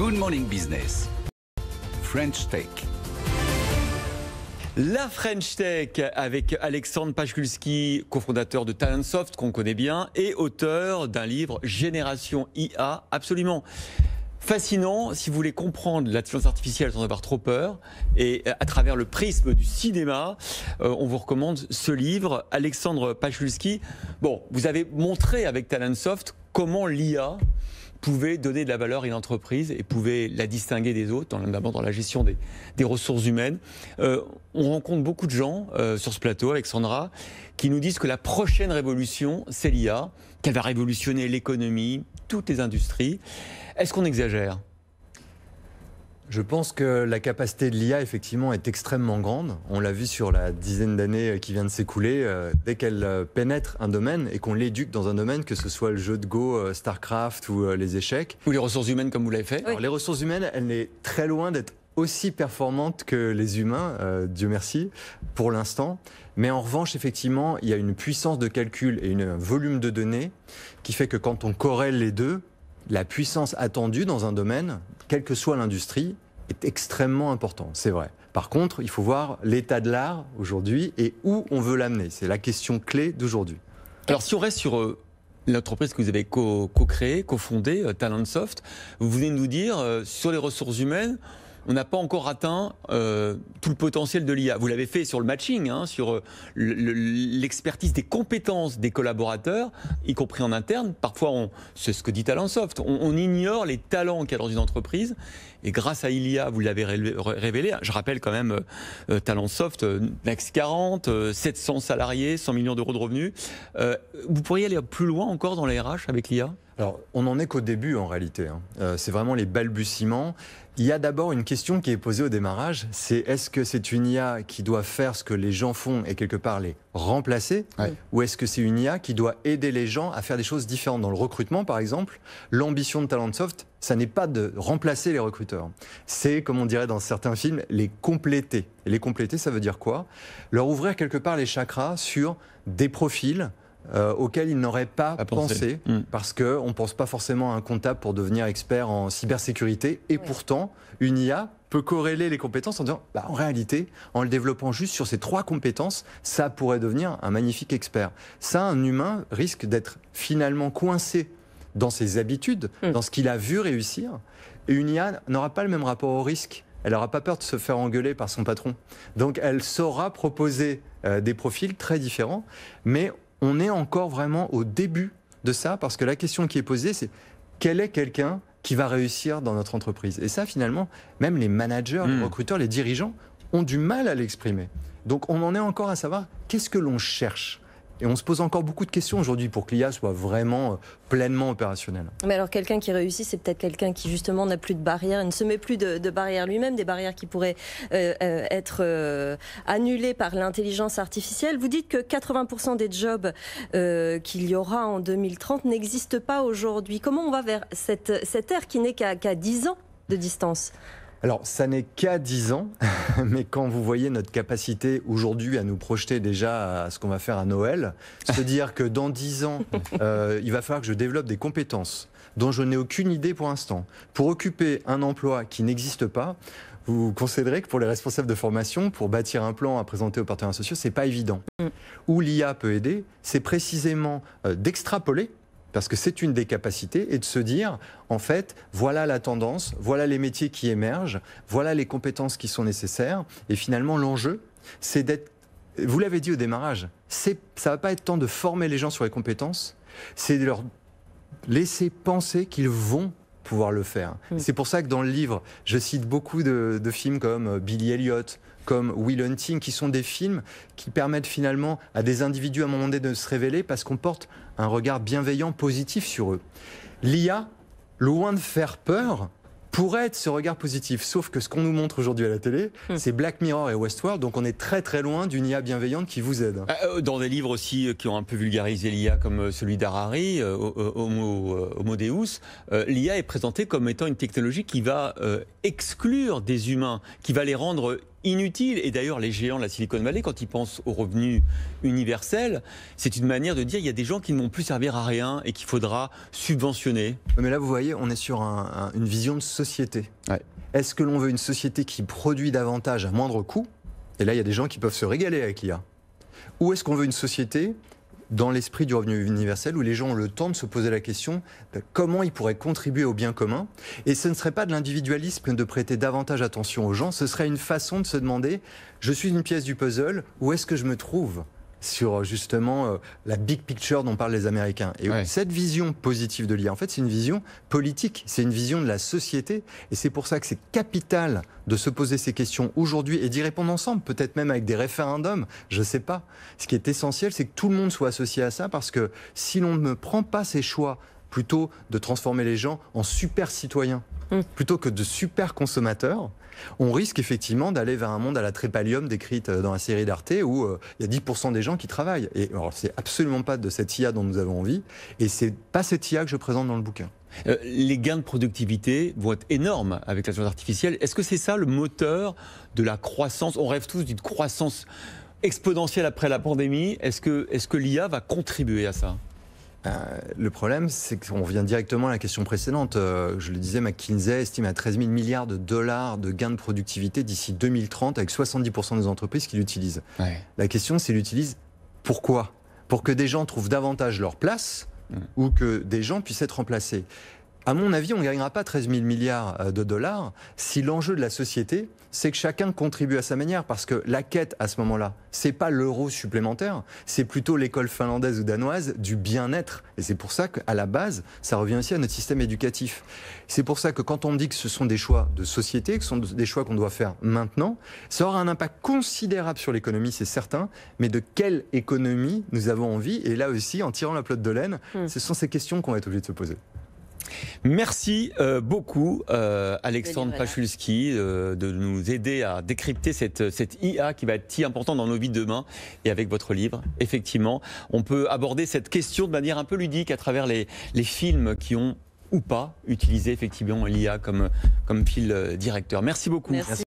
Good Morning Business. French Tech. La French Tech avec Alexandre Pachkulski, cofondateur de Talentsoft qu'on connaît bien et auteur d'un livre Génération IA absolument fascinant si vous voulez comprendre l'intelligence artificielle sans avoir trop peur et à travers le prisme du cinéma. On vous recommande ce livre. Alexandre Pachkulski, bon, vous avez montré avec Talentsoft comment l'IA pouvait donner de la valeur à une entreprise et pouvait la distinguer des autres, notamment dans la gestion des ressources humaines. On rencontre beaucoup de gens sur ce plateau avec Sandra qui nous disent que la prochaine révolution, c'est l'IA, qu'elle va révolutionner l'économie, toutes les industries. Est-ce qu'on exagère ? Je pense que la capacité de l'IA, effectivement, est extrêmement grande. On l'a vu sur la dizaine d'années qui vient de s'écouler. Dès qu'elle pénètre un domaine et qu'on l'éduque dans un domaine, que ce soit le jeu de Go, StarCraft ou les échecs. Ou les ressources humaines comme vous l'avez fait. Alors, les ressources humaines, elle est très loin d'être aussi performante que les humains, Dieu merci, pour l'instant. Mais en revanche, effectivement, il y a une puissance de calcul et un volume de données qui fait que quand on corrèle les deux, la puissance attendue dans un domaine, quelle que soit l'industrie, est extrêmement important, c'est vrai. Par contre, il faut voir l'état de l'art aujourd'hui et où on veut l'amener. C'est la question clé d'aujourd'hui. Alors si on reste sur l'entreprise que vous avez co-créée, cofondée, Talentsoft, vous venez de nous dire, sur les ressources humaines, on n'a pas encore atteint tout le potentiel de l'IA. Vous l'avez fait sur le matching, sur l'expertise des compétences des collaborateurs, y compris en interne. Parfois, c'est ce que dit Talentsoft, on ignore les talents qu'il y a dans une entreprise. Et grâce à l'IA, vous l'avez révélé. Je rappelle quand même Talentsoft, Next 40, 700 salariés, 100 millions d'euros de revenus. Vous pourriez aller plus loin encore dans les RH avec l'IA ? Alors, on n'en est qu'au début en réalité. C'est vraiment les balbutiements. Il y a d'abord une question qui est posée au démarrage, c'est est-ce que c'est une IA qui doit faire ce que les gens font et quelque part les remplacer, ou est-ce que c'est une IA qui doit aider les gens à faire des choses différentes? Dans le recrutement, par exemple, l'ambition de Talentsoft, ça n'est pas de remplacer les recruteurs. C'est, comme on dirait dans certains films, les compléter. Et les compléter, ça veut dire quoi? Leur ouvrir quelque part les chakras sur des profils auxquels ils n'auraient pas pensé, parce qu'on ne pense pas forcément à un comptable pour devenir expert en cybersécurité, et pourtant, une IA peut corréler les compétences en disant, en réalité, en le développant juste sur ces 3 compétences, ça pourrait devenir un magnifique expert. Ça, un humain risque d'être finalement coincé dans ses habitudes, dans ce qu'il a vu réussir, et une IA n'aura pas le même rapport au risque. Elle n'aura pas peur de se faire engueuler par son patron. Donc, elle saura proposer des profils très différents, mais on est encore vraiment au début de ça, parce que la question qui est posée, c'est quel est quelqu'un qui va réussir dans notre entreprise? Et ça, finalement, même les managers, les recruteurs, les dirigeants ont du mal à l'exprimer. Donc on en est encore à savoir qu'est-ce que l'on cherche. Et on se pose encore beaucoup de questions aujourd'hui pour que l'IA soit vraiment pleinement opérationnelle. Mais alors quelqu'un qui réussit, c'est peut-être quelqu'un qui justement n'a plus de barrières, ne se met plus de barrières lui-même, des barrières qui pourraient être annulées par l'intelligence artificielle. Vous dites que 80% des jobs qu'il y aura en 2030 n'existent pas aujourd'hui. Comment on va vers cette ère qui n'est qu'à 10 ans de distance ? Alors, ça n'est qu'à 10 ans, mais quand vous voyez notre capacité aujourd'hui à nous projeter déjà à ce qu'on va faire à Noël, se dire que dans 10 ans, il va falloir que je développe des compétences dont je n'ai aucune idée pour l'instant, pour occuper un emploi qui n'existe pas, vous concéderez que pour les responsables de formation, pour bâtir un plan à présenter aux partenaires sociaux, c'est pas évident. Où l'IA peut aider, c'est précisément d'extrapoler, parce que c'est une des capacités, et de se dire, en fait, voilà la tendance, voilà les métiers qui émergent, voilà les compétences qui sont nécessaires, et finalement l'enjeu, c'est d'être, vous l'avez dit au démarrage, ça va pas être tant de former les gens sur les compétences, c'est de leur laisser penser qu'ils vont pouvoir le faire. C'est pour ça que dans le livre, je cite beaucoup de films comme Billy Elliot, comme Will Hunting, qui sont des films qui permettent finalement à des individus à un moment donné de se révéler parce qu'on porte un regard bienveillant, positif sur eux. L'IA, loin de faire peur, pourrait être ce regard positif. Sauf que ce qu'on nous montre aujourd'hui à la télé, c'est Black Mirror et Westworld, donc on est très très loin d'une IA bienveillante qui vous aide. Dans des livres aussi qui ont un peu vulgarisé l'IA, comme celui d'Harari, Homo Deus, l'IA est présentée comme étant une technologie qui va exclure des humains, qui va les rendre inutile. Et d'ailleurs, les géants de la Silicon Valley, quand ils pensent au revenu universel, c'est une manière de dire il y a des gens qui ne vont plus servir à rien et qu'il faudra subventionner. Mais là, vous voyez, on est sur une vision de société. Ouais. Est-ce que l'on veut une société qui produit davantage à moindre coût? Et là, il y a des gens qui peuvent se régaler avec l'IA. Ou est-ce qu'on veut une société dans l'esprit du revenu universel où les gens ont le temps de se poser la question de comment ils pourraient contribuer au bien commun? Et ce ne serait pas de l'individualisme de prêter davantage attention aux gens, ce serait une façon de se demander, je suis une pièce du puzzle, où est-ce que je me trouve sur justement la big picture dont parlent les Américains. Et cette vision positive de l'IA, en fait, c'est une vision politique, c'est une vision de la société. Et c'est pour ça que c'est capital de se poser ces questions aujourd'hui et d'y répondre ensemble, peut-être même avec des référendums, je ne sais pas. Ce qui est essentiel, c'est que tout le monde soit associé à ça, parce que si l'on ne prend pas ces choix, plutôt de transformer les gens en super citoyens, plutôt que de super consommateurs, on risque effectivement d'aller vers un monde à la Trépalium décrite dans la série d'Arte où il y a 10% des gens qui travaillent. Et alors, c'est absolument pas de cette IA dont nous avons envie, et c'est pas cette IA que je présente dans le bouquin. Les gains de productivité vont être énormes avec l'intelligence artificielle. Est-ce que c'est ça le moteur de la croissance? On rêve tous d'une croissance exponentielle après la pandémie. Est-ce que l'IA va contribuer à ça? Le problème, c'est qu'on revient directement à la question précédente. Je le disais, McKinsey estime à 13 000 milliards de dollars de gains de productivité d'ici 2030, avec 70% des entreprises qui l'utilisent. Ouais. La question, c'est l'utilisent pourquoi? Pour que des gens trouvent davantage leur place ou que des gens puissent être remplacés. À mon avis, on ne gagnera pas 13 000 milliards de dollars si l'enjeu de la société, c'est que chacun contribue à sa manière. Parce que la quête, à ce moment-là, c'est pas l'euro supplémentaire, c'est plutôt l'école finlandaise ou danoise du bien-être. Et c'est pour ça qu'à la base, ça revient aussi à notre système éducatif. C'est pour ça que quand on dit que ce sont des choix de société, que ce sont des choix qu'on doit faire maintenant, ça aura un impact considérable sur l'économie, c'est certain. Mais de quelle économie nous avons envie? Et là aussi, en tirant la pelote de laine, ce sont ces questions qu'on va être obligé de se poser. Merci beaucoup Alexandre Pachulski de nous aider à décrypter cette IA qui va être si importante dans nos vies de demain. Et avec votre livre, effectivement, on peut aborder cette question de manière un peu ludique à travers les films qui ont ou pas utilisé effectivement l'IA comme fil directeur. Merci beaucoup. Merci.